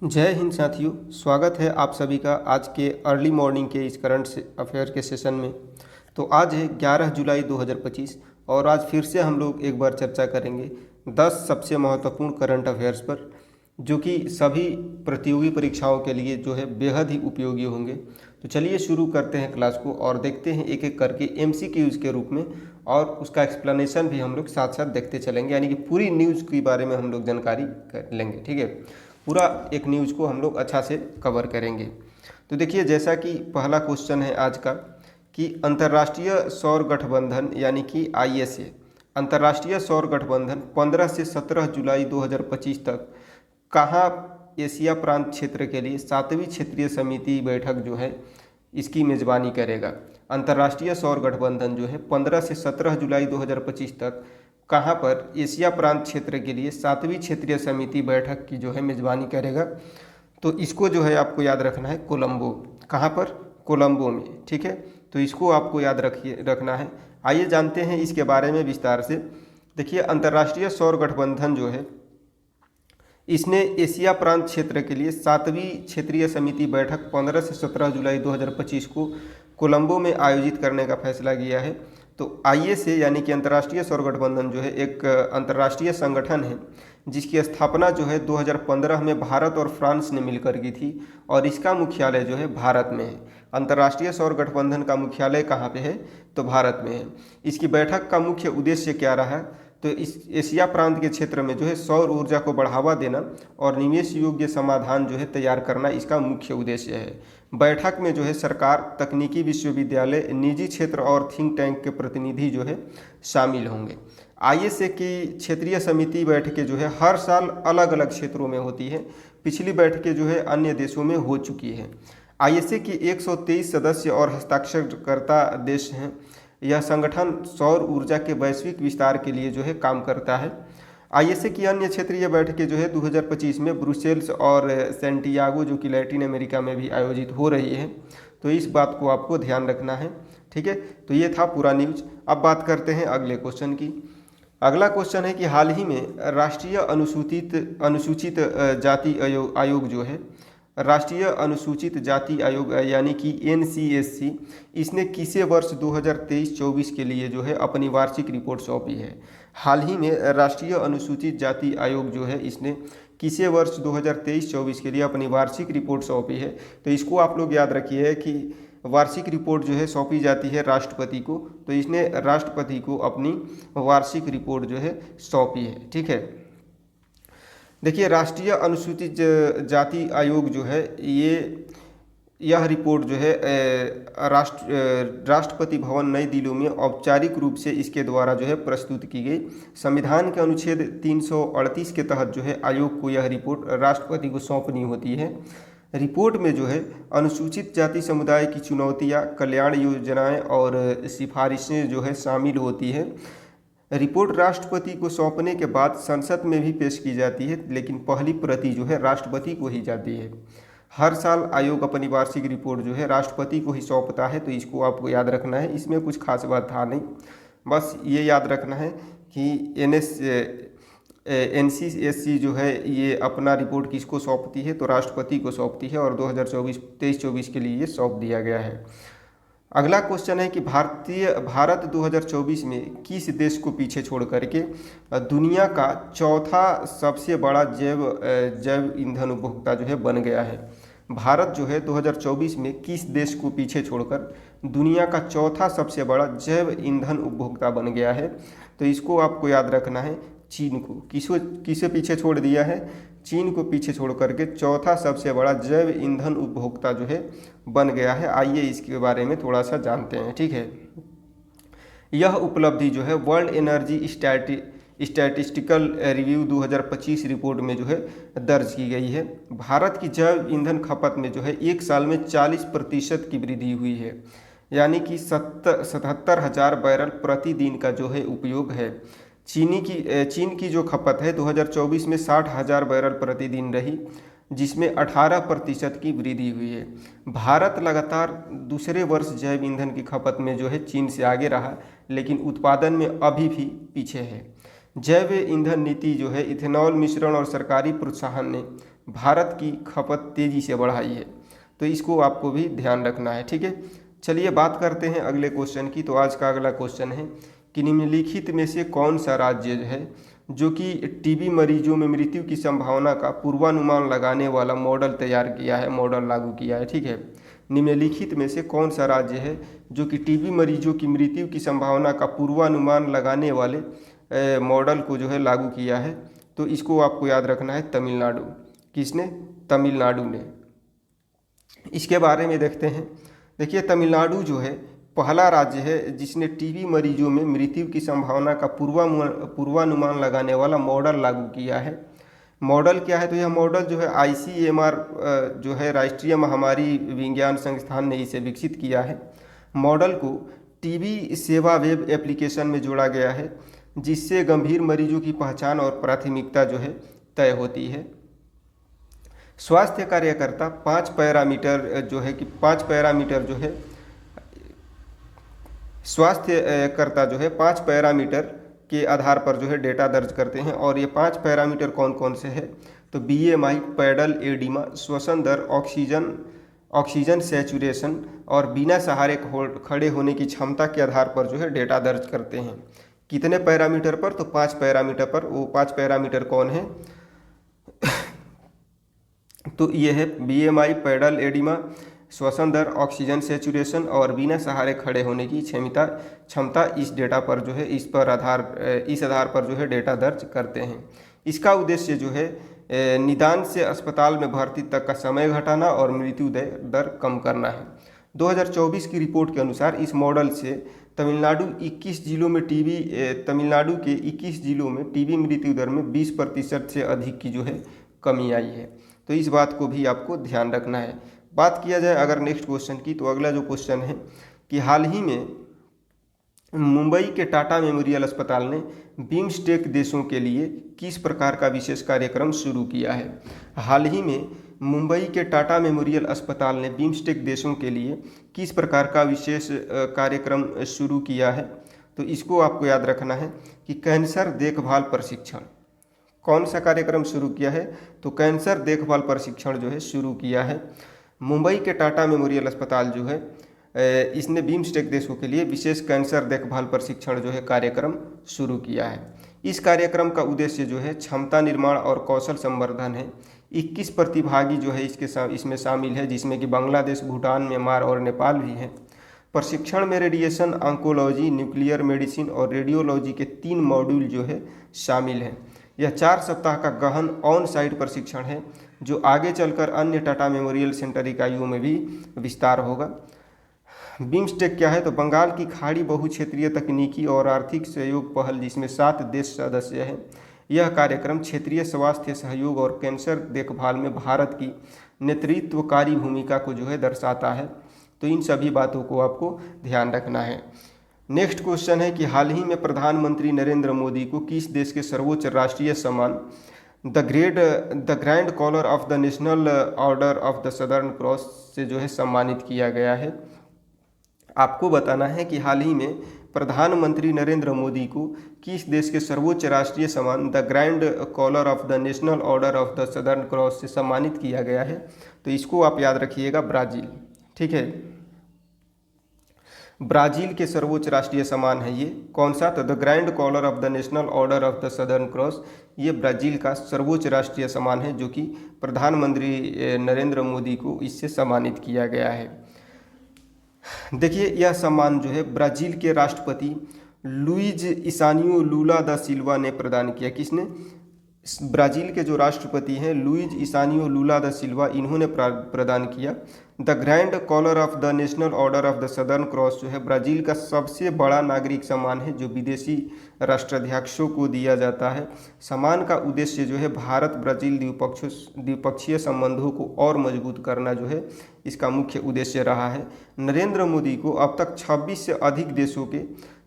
जय हिंद साथियों। स्वागत है आप सभी का आज के अर्ली मॉर्निंग के इस करंट अफेयर के सेशन में। तो आज है 11 जुलाई 2025 और आज फिर से हम लोग एक बार चर्चा करेंगे 10 सबसे महत्वपूर्ण करंट अफेयर्स पर, जो कि सभी प्रतियोगी परीक्षाओं के लिए जो है बेहद ही उपयोगी होंगे। तो चलिए शुरू करते हैं क्लास को और देखते हैं एक एक करके MCQs के रूप में, और उसका एक्सप्लेनेशन भी हम लोग साथ साथ देखते चलेंगे, यानी कि पूरी न्यूज़ के बारे में हम लोग जानकारी कर लेंगे। ठीक है, पूरा एक न्यूज़ को हम लोग अच्छा से कवर करेंगे। तो देखिए, जैसा कि पहला क्वेश्चन है आज का कि अंतर्राष्ट्रीय सौर गठबंधन यानी कि ISA अंतर्राष्ट्रीय सौर गठबंधन 15 से 17 जुलाई 2025 तक कहाँ एशिया प्रांत क्षेत्र के लिए 7वीं क्षेत्रीय समिति बैठक जो है इसकी मेज़बानी करेगा। अंतर्राष्ट्रीय सौर गठबंधन जो है 15 से 17 जुलाई 2025 तक कहाँ पर एशिया प्रांत क्षेत्र के लिए 7वीं क्षेत्रीय समिति बैठक की जो है मेज़बानी करेगा। तो इसको जो है आपको याद रखना है कोलंबो। कहाँ पर? कोलंबो में। ठीक है, तो इसको आपको याद रखना है। आइए जानते हैं इसके बारे में विस्तार से। देखिए, अंतर्राष्ट्रीय सौर गठबंधन जो है इसने एशिया प्रांत क्षेत्र के लिए 7वीं क्षेत्रीय समिति बैठक 15 से 17 जुलाई 2025 को कोलंबो में आयोजित करने का फैसला किया है। तो ISA यानी कि अंतर्राष्ट्रीय सौर गठबंधन जो है एक अंतर्राष्ट्रीय संगठन है जिसकी स्थापना जो है 2015 में भारत और फ्रांस ने मिलकर की थी, और इसका मुख्यालय जो है भारत में है। अंतर्राष्ट्रीय सौर गठबंधन का मुख्यालय कहाँ पे है? तो भारत में है। इसकी बैठक का मुख्य उद्देश्य क्या रहा? तो इस एशिया प्रांत के क्षेत्र में जो है सौर ऊर्जा को बढ़ावा देना और निवेश योग्य समाधान जो है तैयार करना इसका मुख्य उद्देश्य है। बैठक में जो है सरकार, तकनीकी विश्वविद्यालय, निजी क्षेत्र और थिंक टैंक के प्रतिनिधि जो है शामिल होंगे। ISA की क्षेत्रीय समिति बैठकें जो है हर साल अलग अलग क्षेत्रों में होती है। पिछली बैठकें जो है अन्य देशों में हो चुकी है। ISA की 123 सदस्य और हस्ताक्षरकर्ता देश हैं। यह संगठन सौर ऊर्जा के वैश्विक विस्तार के लिए जो है काम करता है। ISA की अन्य क्षेत्रीय बैठकें जो है 2025 में ब्रुसेल्स और सेंटियागो जो कि लैटिन अमेरिका में भी आयोजित हो रही है। तो इस बात को आपको ध्यान रखना है। ठीक है, तो ये था पूरा न्यूज। अब बात करते हैं अगले क्वेश्चन की। अगला क्वेश्चन है कि हाल ही में राष्ट्रीय अनुसूचित जाति आयोग जो है, राष्ट्रीय अनुसूचित जाति आयोग यानी कि NCSC, इसने किसे वर्ष 2023-24 के लिए जो है अपनी वार्षिक रिपोर्ट सौंपी है। हाल ही में राष्ट्रीय अनुसूचित जाति आयोग जो है इसने किसे वर्ष 2023-24 के लिए अपनी वार्षिक रिपोर्ट सौंपी है। तो इसको आप लोग याद रखिए कि वार्षिक रिपोर्ट जो है सौंपी जाती है राष्ट्रपति को। तो इसने राष्ट्रपति को अपनी वार्षिक रिपोर्ट जो है सौंपी है। ठीक है, देखिए, राष्ट्रीय अनुसूचित जाति आयोग जो है यह रिपोर्ट जो है राष्ट्रपति भवन नई दिल्ली में औपचारिक रूप से इसके द्वारा जो है प्रस्तुत की गई। संविधान के अनुच्छेद 338 के तहत जो है आयोग को यह रिपोर्ट राष्ट्रपति को सौंपनी होती है। रिपोर्ट में जो है अनुसूचित जाति समुदाय की चुनौतियां, कल्याण योजनाएं और सिफारिशें जो है शामिल होती है। रिपोर्ट राष्ट्रपति को सौंपने के बाद संसद में भी पेश की जाती है, लेकिन पहली प्रति जो है राष्ट्रपति को ही जाती है। हर साल आयोग अपनी वार्षिक रिपोर्ट जो है राष्ट्रपति को ही सौंपता है। तो इसको आपको याद रखना है, इसमें कुछ खास बात था नहीं, बस ये याद रखना है कि NCSC जो है ये अपना रिपोर्ट किसको सौंपती है? तो राष्ट्रपति को सौंपती है, और 2023-24 के लिए ये सौंप दिया गया है। अगला क्वेश्चन है कि भारत 2024 में किस देश को पीछे छोड़ करके दुनिया का चौथा सबसे बड़ा जैव ईंधन उपभोक्ता जो है बन गया है। भारत जो है 2024 में किस देश को पीछे छोड़कर दुनिया का चौथा सबसे बड़ा जैव ईंधन उपभोक्ता बन गया है? तो इसको आपको याद रखना है, चीन को। किसे पीछे छोड़ दिया है? चीन को पीछे छोड़ करके चौथा सबसे बड़ा जैव ईंधन उपभोक्ता जो है बन गया है। आइए इसके बारे में थोड़ा सा जानते हैं। ठीक है, यह उपलब्धि जो है world energy statistical review 2025 report में जो है दर्ज की गई है। भारत की जैव ईंधन खपत में जो है एक साल में 40% की वृद्धि हुई है, यानी कि 77,000 बैरल प्रतिदिन का जो है उपयोग है। चीन की जो खपत है 2024 में 60,000 बैरल प्रतिदिन रही, जिसमें 18% की वृद्धि हुई है। भारत लगातार दूसरे वर्ष जैव ईंधन की खपत में जो है चीन से आगे रहा, लेकिन उत्पादन में अभी भी पीछे है। जैव ईंधन नीति जो है, इथेनॉल मिश्रण और सरकारी प्रोत्साहन ने भारत की खपत तेजी से बढ़ाई है। तो इसको आपको भी ध्यान रखना है, ठीक है। चलिए बात करते हैं अगले क्वेश्चन की। तो आज का अगला क्वेश्चन है कि निम्नलिखित में से कौन सा राज्य है जो कि टीबी मरीजों में मृत्यु की संभावना का पूर्वानुमान लगाने वाला मॉडल तैयार किया है, मॉडल लागू किया है, ठीक है। निम्नलिखित में से कौन सा राज्य है जो कि टीबी मरीजों की मृत्यु की संभावना का पूर्वानुमान लगाने वाले मॉडल को जो है लागू किया है। तो इसको आपको याद रखना है, तमिलनाडु। किसने? तमिलनाडु ने। इसके बारे में देखते हैं। देखिए, तमिलनाडु जो है पहला राज्य है जिसने टीबी मरीजों में मृत्यु की संभावना का पूर्वानुमान लगाने वाला मॉडल लागू किया है। मॉडल क्या है? तो यह मॉडल जो है ICMR जो है राष्ट्रीय महामारी विज्ञान संस्थान ने इसे विकसित किया है। मॉडल को टीबी सेवा वेब एप्लीकेशन में जोड़ा गया है, जिससे गंभीर मरीजों की पहचान और प्राथमिकता जो है तय होती है। स्वास्थ्य कार्यकर्ता 5 पैरामीटर जो है कि 5 पैरामीटर जो है स्वास्थ्यकर्ता जो है 5 पैरामीटर के आधार पर जो है डेटा दर्ज करते हैं। और ये 5 पैरामीटर कौन कौन से हैं? तो BMI, पैडल एडिमा, श्वसन दर, ऑक्सीजन सैचुरेशन और बिना सहारे खड़े होने की क्षमता के आधार पर जो है डेटा दर्ज करते हैं। कितने पैरामीटर पर? तो 5 पैरामीटर पर। वो 5 पैरामीटर कौन है? तो ये है BMI, पैडल एडिमा, श्वसन दर, ऑक्सीजन सैचुरेशन और बिना सहारे खड़े होने की क्षमता। इस डेटा पर जो है इस आधार पर जो है डेटा दर्ज करते हैं। इसका उद्देश्य जो है निदान से अस्पताल में भर्ती तक का समय घटाना और मृत्यु दर कम करना है। 2024 की रिपोर्ट के अनुसार इस मॉडल से तमिलनाडु के 21 जिलों में टीबी मृत्यु दर में 20% से अधिक की जो है कमी आई है। तो इस बात को भी आपको ध्यान रखना है। बात किया जाए अगर नेक्स्ट क्वेश्चन की, तो अगला जो क्वेश्चन है कि हाल ही में मुंबई के टाटा मेमोरियल अस्पताल ने बिम्स्टेक देशों के लिए किस प्रकार का विशेष कार्यक्रम शुरू किया है? हाल ही में मुंबई के टाटा मेमोरियल अस्पताल ने बिम्स्टेक देशों के लिए किस प्रकार का विशेष कार्यक्रम शुरू किया है? तो इसको आपको याद रखना है कि कैंसर देखभाल प्रशिक्षण। कौन सा कार्यक्रम शुरू किया है? तो कैंसर देखभाल प्रशिक्षण जो है शुरू किया है। मुंबई के टाटा मेमोरियल अस्पताल जो है इसने बिम्स्टेक देशों के लिए विशेष कैंसर देखभाल प्रशिक्षण जो है कार्यक्रम शुरू किया है। इस कार्यक्रम का उद्देश्य जो है क्षमता निर्माण और कौशल संवर्धन है। 21 प्रतिभागी जो है इसमें शामिल है, जिसमें कि बांग्लादेश, भूटान, म्यांमार और नेपाल भी हैं। प्रशिक्षण में रेडिएशन, ऑन्कोलॉजी, न्यूक्लियर मेडिसिन और रेडियोलॉजी के 3 मॉड्यूल जो है शामिल हैं। यह 4 सप्ताह का गहन ऑन साइट प्रशिक्षण है, जो आगे चलकर अन्य टाटा मेमोरियल सेंटर इकाइयों में भी विस्तार होगा। बिम्स्टेक क्या है? तो बंगाल की खाड़ी बहुक्षेत्रीय तकनीकी और आर्थिक सहयोग पहल, जिसमें 7 देश सदस्य हैं। यह कार्यक्रम क्षेत्रीय स्वास्थ्य सहयोग और कैंसर देखभाल में भारत की नेतृत्वकारी भूमिका को जो है दर्शाता है। तो इन सभी बातों को आपको ध्यान रखना है। नेक्स्ट क्वेश्चन है कि हाल ही में प्रधानमंत्री नरेंद्र मोदी को किस देश के सर्वोच्च राष्ट्रीय सम्मान the Grand Collar of the National Order of the Southern Cross से जो है सम्मानित किया गया है? आपको बताना है कि हाल ही में प्रधानमंत्री नरेंद्र मोदी को किस देश के सर्वोच्च राष्ट्रीय सम्मान the Grand Collar of the National Order of the Southern Cross से सम्मानित किया गया है? तो इसको आप याद रखिएगा, ब्राज़ील। ठीक है, ब्राज़ील के सर्वोच्च राष्ट्रीय सम्मान है ये। कौन सा? तो the Grand Collar of the National Order of the Southern Cross. ये ब्राज़ील का सर्वोच्च राष्ट्रीय सम्मान है, जो कि प्रधानमंत्री नरेंद्र मोदी को इससे सम्मानित किया गया है। देखिए, यह सम्मान जो है ब्राज़ील के राष्ट्रपति लुइज इसानियो लूला दा सिल्वा ने प्रदान किया। किसने? ब्राज़ील के जो राष्ट्रपति हैं लुइज इसानियो लूला दा सिल्वा, इन्होंने प्रदान किया। The Grand Collar of the National Order of the Southern Cross जो है ब्राज़ील का सबसे बड़ा नागरिक सम्मान है, जो विदेशी राष्ट्राध्यक्षों को दिया जाता है। सम्मान का उद्देश्य जो है भारत ब्राज़ील द्विपक्षीय संबंधों को और मजबूत करना जो है इसका मुख्य उद्देश्य रहा है। नरेंद्र मोदी को अब तक 26 से अधिक देशों के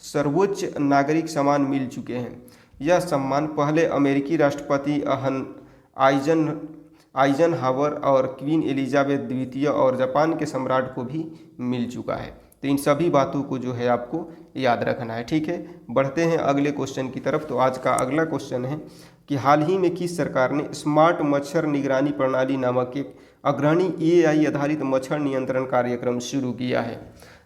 सर्वोच्च नागरिक सम्मान मिल चुके हैं। यह सम्मान पहले अमेरिकी राष्ट्रपति आइजनहावर और क्वीन एलिजाबेथ द्वितीय और जापान के सम्राट को भी मिल चुका है। तो इन सभी बातों को जो है आपको याद रखना है। ठीक है, बढ़ते हैं अगले क्वेश्चन की तरफ। तो आज का अगला क्वेश्चन है कि हाल ही में किस सरकार ने स्मार्ट मच्छर निगरानी प्रणाली नामक एक अग्रणी एआई आधारित मच्छर नियंत्रण कार्यक्रम शुरू किया है?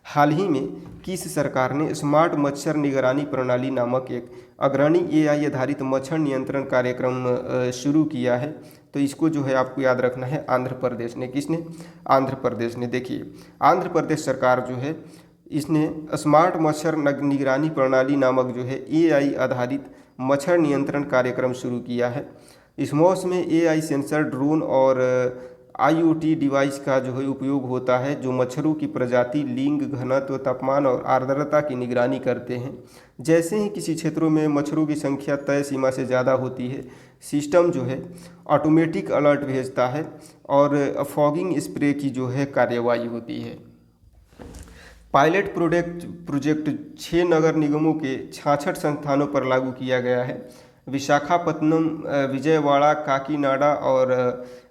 हाल ही में किस सरकार ने स्मार्ट मच्छर निगरानी प्रणाली नामक एक अग्रणी एआई आधारित मच्छर नियंत्रण कार्यक्रम शुरू किया है? तो इसको जो है आपको याद रखना है, आंध्र प्रदेश ने। किसने? आंध्र प्रदेश ने। देखिए, आंध्र प्रदेश सरकार जो है इसने स्मार्ट मच्छर निगरानी प्रणाली नामक जो है एआई आधारित मच्छर नियंत्रण कार्यक्रम शुरू किया है। इस मॉस में एआई सेंसर, ड्रोन और आईओटी डिवाइस का जो है उपयोग होता है, जो मच्छरों की प्रजाति, लिंग, घनत्व, तापमान और आर्द्रता की निगरानी करते हैं। जैसे ही किसी क्षेत्रों में मच्छरों की संख्या तय सीमा से ज़्यादा होती है, सिस्टम जो है ऑटोमेटिक अलर्ट भेजता है और फॉगिंग स्प्रे की जो है कार्यवाही होती है। पायलट प्रोजेक्ट 6 नगर निगमों के 66 संस्थानों पर लागू किया गया है। विशाखापत्तनम, विजयवाड़ा, काकीनाडा और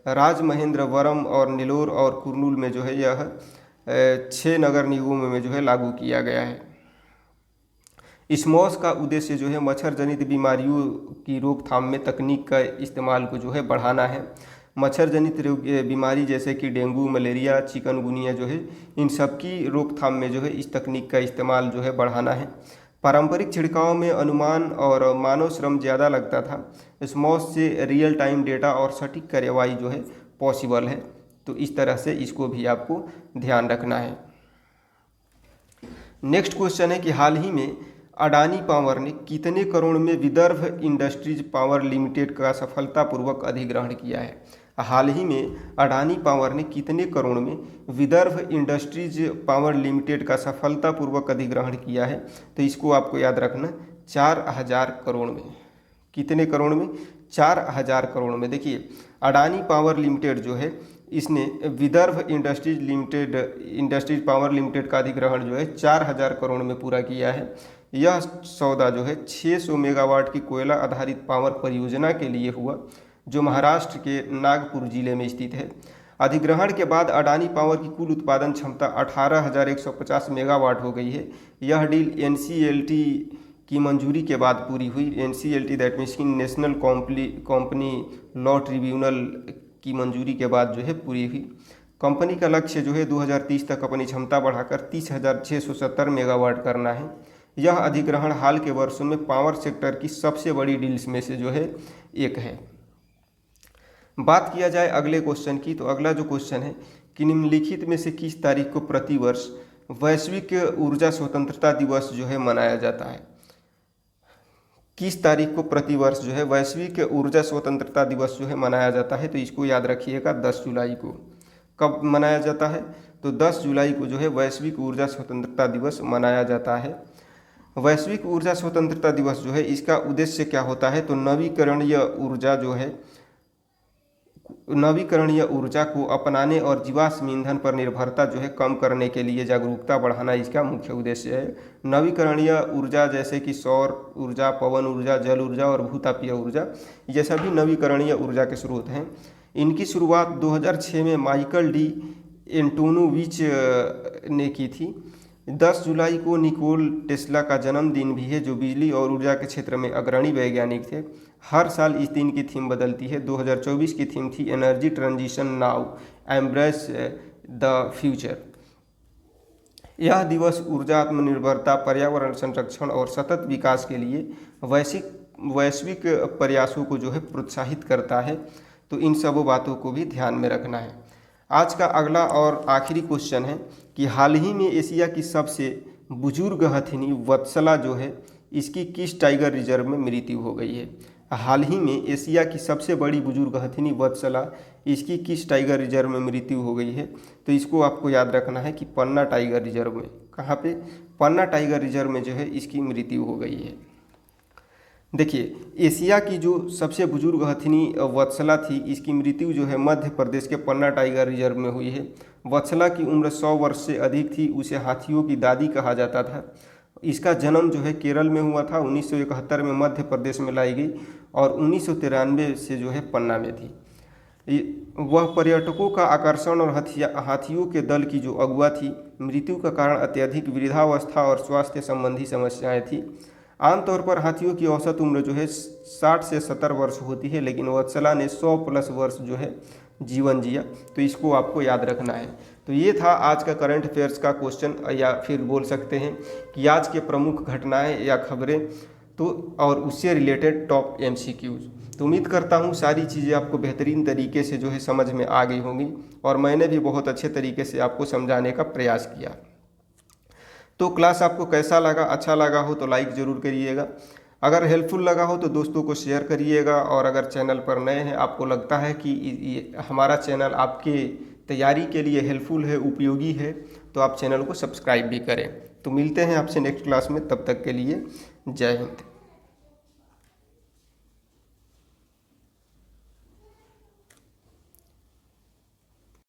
राजमहेंद्रवरम और नेल्लोर और कुर्नूल में जो है यह 6 नगर निगमों में जो है लागू किया गया है। इस मॉस का उद्देश्य जो है मच्छर जनित बीमारियों की रोकथाम में तकनीक का इस्तेमाल को जो है बढ़ाना है। मच्छर जनित बीमारी जैसे कि डेंगू, मलेरिया, चिकनगुनिया जो है, इन सब की रोकथाम में जो है इस तकनीक का इस्तेमाल जो है बढ़ाना है। पारंपरिक छिड़काव में अनुमान और मानव श्रम ज़्यादा लगता था। इस मॉस से रियल टाइम डेटा और सटीक कार्यवाही जो है पॉसिबल है। तो इस तरह से इसको भी आपको ध्यान रखना है। नेक्स्ट क्वेश्चन है कि हाल ही में अडानी पावर ने कितने करोड़ में विदर्भ इंडस्ट्रीज पावर लिमिटेड का सफलतापूर्वक अधिग्रहण किया है? हाल ही में अडानी पावर ने कितने करोड़ में विदर्भ इंडस्ट्रीज पावर लिमिटेड का सफलतापूर्वक अधिग्रहण किया है? तो इसको आपको याद रखना, 4000 करोड़ में। कितने करोड़ में? 4000 करोड़ में। देखिए, अडानी पावर लिमिटेड जो है इसने विदर्भ इंडस्ट्रीज पावर लिमिटेड का अधिग्रहण जो है 4000 करोड़ में पूरा किया है। यह सौदा जो है 600 मेगावाट की कोयला आधारित पावर परियोजना के लिए हुआ, जो महाराष्ट्र के नागपुर जिले में स्थित है। अधिग्रहण के बाद अडानी पावर की कुल उत्पादन क्षमता 18,150 मेगावाट हो गई है। यह डील एनसीएलटी की मंजूरी के बाद पूरी हुई। NCLT that means national company law tribunal की मंजूरी के बाद जो है पूरी हुई। कंपनी का लक्ष्य जो है 2030 तक अपनी क्षमता बढ़ाकर 30,670 मेगावाट करना है। यह अधिग्रहण हाल के वर्षों में पावर सेक्टर की सबसे बड़ी डील्स में से जो है एक है। बात किया जाए अगले क्वेश्चन की, तो अगला जो क्वेश्चन है कि निम्नलिखित में से किस तारीख को प्रतिवर्ष वैश्विक ऊर्जा स्वतंत्रता दिवस जो है मनाया जाता है? किस तारीख को प्रतिवर्ष जो है वैश्विक ऊर्जा स्वतंत्रता दिवस जो है मनाया जाता है? तो इसको याद रखिएगा, 10 जुलाई को। कब मनाया जाता है? तो 10 जुलाई को जो है वैश्विक ऊर्जा स्वतंत्रता दिवस मनाया जाता है। वैश्विक ऊर्जा स्वतंत्रता दिवस जो है इसका उद्देश्य क्या होता है? तो नवीकरणीय ऊर्जा को अपनाने और जीवाश्म ईंधन पर निर्भरता जो है कम करने के लिए जागरूकता बढ़ाना इसका मुख्य उद्देश्य है। नवीकरणीय ऊर्जा जैसे कि सौर ऊर्जा, पवन ऊर्जा, जल ऊर्जा और भूतापीय ऊर्जा, ये सभी नवीकरणीय ऊर्जा के स्रोत हैं। इनकी शुरुआत 2006 में माइकल डी एंटोनोविच ने की थी। 10 जुलाई को निकोल टेस्ला का जन्मदिन भी है, जो बिजली और ऊर्जा के क्षेत्र में अग्रणी वैज्ञानिक थे। हर साल इस दिन की थीम बदलती है। 2024 की थीम थी energy transition now, embrace the future. यह दिवस ऊर्जा आत्मनिर्भरता, पर्यावरण संरक्षण और सतत विकास के लिए वैश्विक प्रयासों को जो है प्रोत्साहित करता है। तो इन सब बातों को भी ध्यान में रखना है। आज का अगला और आखिरी क्वेश्चन है कि हाल ही में एशिया की सबसे बुजुर्ग हथिनी वत्सला जो है इसकी किस टाइगर रिजर्व में मृत्यु हो गई है? हाल ही में एशिया की सबसे बड़ी बुजुर्ग हथिनी वत्सला इसकी किस टाइगर रिजर्व में मृत्यु हो गई है? तो इसको आपको याद रखना है कि पन्ना टाइगर रिजर्व में। कहाँ पे? पन्ना टाइगर रिजर्व में जो है इसकी मृत्यु हो गई है। देखिए, एशिया की जो सबसे बुजुर्ग हथिनी वत्सला थी, इसकी मृत्यु जो है मध्य प्रदेश के पन्ना टाइगर रिजर्व में हुई है। वत्सला की उम्र 100 वर्ष से अधिक थी। उसे हाथियों की दादी कहा जाता था। इसका जन्म जो है केरल में हुआ था। 1971 में मध्य प्रदेश में लाई गई और 1993 से जो है पन्ना में थी। वह पर्यटकों का आकर्षण और हाथियों के दल की जो अगुआ थी। मृत्यु का कारण अत्यधिक वृद्धावस्था और स्वास्थ्य संबंधी समस्याएं थी। आमतौर पर हाथियों की औसत उम्र जो है 60 से 70 वर्ष होती है, लेकिन वत्सला ने 100 प्लस वर्ष जो है जीवन जिया। तो इसको आपको याद रखना है। तो ये था आज का करंट अफेयर्स का क्वेश्चन, या फिर बोल सकते हैं कि आज के प्रमुख घटनाएं या खबरें, तो और उससे रिलेटेड टॉप MCQs। तो उम्मीद करता हूँ सारी चीज़ें आपको बेहतरीन तरीके से जो है समझ में आ गई होंगी, और मैंने भी बहुत अच्छे तरीके से आपको समझाने का प्रयास किया। तो क्लास आपको कैसा लगा? अच्छा लगा हो तो लाइक ज़रूर करिएगा। अगर हेल्पफुल लगा हो तो दोस्तों को शेयर करिएगा, और अगर चैनल पर नए हैं, आपको लगता है कि हमारा चैनल आपके तैयारी के लिए हेल्पफुल है, उपयोगी है, तो आप चैनल को सब्सक्राइब भी करें। तो मिलते हैं आपसे नेक्स्ट क्लास में, तब तक के लिए जय हिंद।